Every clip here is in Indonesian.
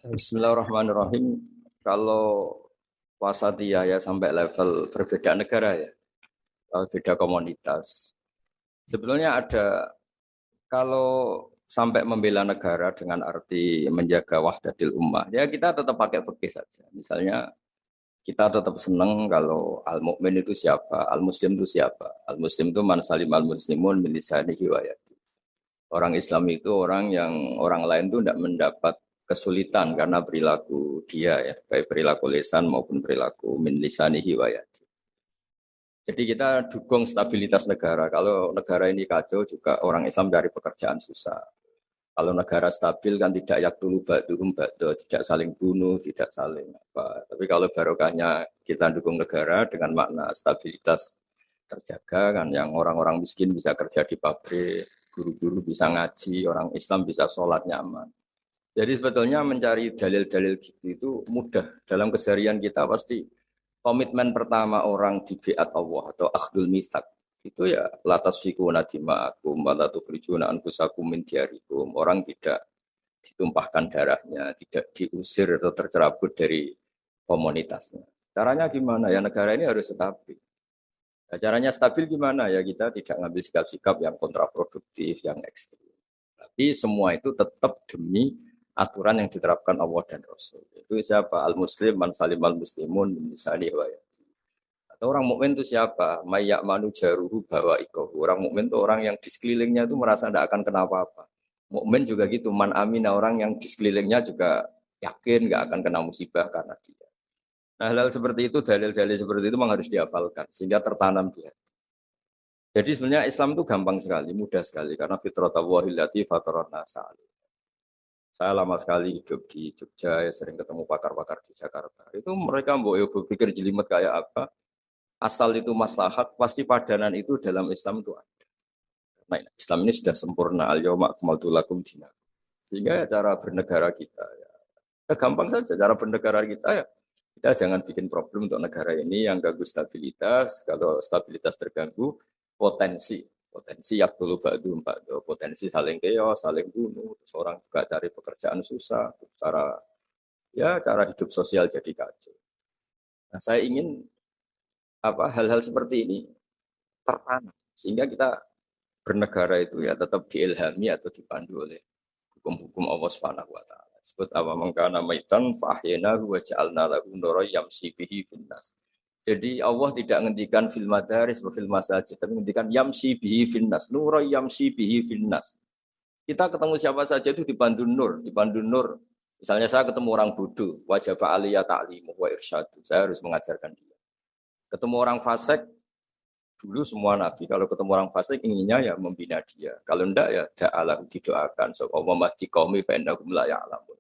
Bismillahirrahmanirrahim. Kalau wasatiyah ya sampai level berbeda negara ya, beda komunitas. Sebetulnya ada kalau sampai membela negara dengan arti menjaga wahdatil ummah, ya kita tetap pakai fikih saja. Misalnya kita tetap senang kalau al-mukmin itu siapa, al-muslim itu siapa. Al-muslim itu man salim al-muslimun min lisanihi wa yadihi. Orang Islam itu orang yang orang lain itu tidak mendapat kesulitan karena perilaku dia ya, baik perilaku lisan maupun perilaku min lisanihi wa yadihi. Jadi kita dukung stabilitas negara. Kalau negara ini kacau juga orang Islam dari pekerjaan susah. Kalau negara stabil kan tidak yaktulu ba'duhum ba'da, tidak saling bunuh, tidak saling apa. Tapi kalau barokahnya kita dukung negara dengan makna stabilitas terjaga kan, yang orang-orang miskin bisa kerja di pabrik, guru-guru bisa ngaji, orang Islam bisa sholat nyaman. Jadi sebetulnya mencari dalil-dalil gitu itu mudah. Dalam keseharian kita pasti komitmen pertama orang di biat Allah atau akhdul mithaq itu ya latas fikuna dima'akum wa la tukhrijuna anfusakum min diyarikum. Orang tidak ditumpahkan darahnya, tidak diusir atau tercerabut dari komunitasnya. Caranya gimana? Ya negara ini harus stabil. Nah, caranya stabil gimana? Ya kita tidak ngambil sikap-sikap yang kontraproduktif, yang ekstrim. Tapi semua itu tetap demi aturan yang diterapkan Allah dan Rasul. Itu siapa? Al-Muslim, man salim al-muslimun, min lisanihi wa yadihi. Atau orang mukmin itu siapa? Mayyak manu jaruhu bawa ikohu. Orang mukmin itu orang yang di sekelilingnya itu merasa tidak akan kenapa apa. Mukmin juga gitu. Man amina, orang yang di sekelilingnya juga yakin nggak akan kena musibah karena dia. Nah, hal-hal seperti itu, dalil-dalil seperti itu memang harus dihafalkan sehingga tertanam dia. Jadi sebenarnya Islam itu gampang sekali, mudah sekali karena fitratallahi allati fatarana sa'al. Saya lama sekali hidup di Jogja, ya sering ketemu pakar-pakar di Jakarta. Itu mereka berpikir jelimet kayak apa. Asal itu maslahat, pasti padanan itu dalam Islam itu ada. Nah, Islam ini sudah sempurna. Al-yawma akmaltu lakum dinakum. Sehingga ya cara bernegara kita, ya gampang saja cara bernegara kita ya. Kita jangan bikin problem untuk negara ini yang ganggu stabilitas. Kalau stabilitas terganggu, potensi yang dulu badu potensi saling keos, saling bunuh, seorang juga cari pekerjaan susah, cara hidup sosial jadi kacau. Nah, saya ingin hal-hal seperti ini tertanam sehingga kita bernegara itu ya tetap diilhami atau dipandu oleh hukum-hukum Allah Subhanahu wa taala. Sebut apa mangkana maitan fa ahyaynahu wa ja'alna lahu nuran yamshi bihi finnas. Jadi Allah tidak menghentikan fil madaris wa fil masajid, tapi menghentikan yamsi bihi finnas, nur yamsi bihi finnas. Kita ketemu siapa saja itu dipandu nur, dipandu nur. Misalnya saya ketemu orang bodoh, wajib aliyah ta'limu wa irsyadu. Saya harus mengajarkan dia. Ketemu orang fasik, dulu semua nabi kalau ketemu orang fasik inginnya ya membina dia. Kalau enggak ya da'alah didoakan. So Allah mahdi qaumi fa innahum la ya'lamun.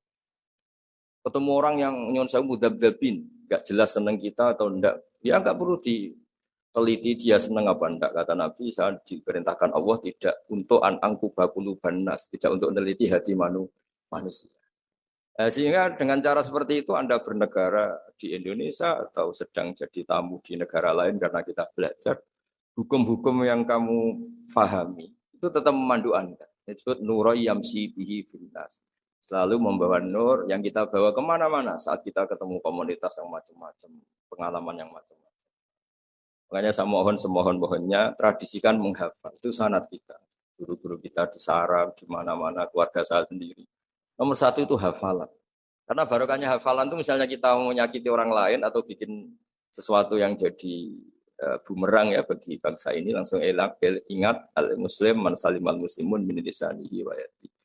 Ketemu orang yang nyon sewu mudabdabin, enggak jelas senang kita atau enggak. Ya enggak perlu diteliti dia senang apa enggak. Kata Nabi, saya diperintahkan Allah tidak untuk angkuba quluban nas, tidak untuk meneliti hati manusia. Sehingga dengan cara seperti itu Anda bernegara di Indonesia atau sedang jadi tamu di negara lain karena kita belajar hukum-hukum yang kamu fahami itu tetap memandu Anda. Disebut nuroi yamsi bihi finnas. Selalu membawa nur yang kita bawa kemana-mana saat kita ketemu komunitas yang macam-macam, pengalaman yang macam-macam. Makanya saya mohon semohon-mohonnya tradisikan menghafal. Itu sanad kita. Guru-guru kita di saraf, di mana-mana, keluarga saya sendiri. Nomor satu itu hafalan. Karena barokahnya hafalan itu misalnya kita mau menyakiti orang lain atau bikin sesuatu yang jadi bumerang ya bagi bangsa ini langsung ingat al-muslim man salimal muslimun min lisanihi wa yadihi.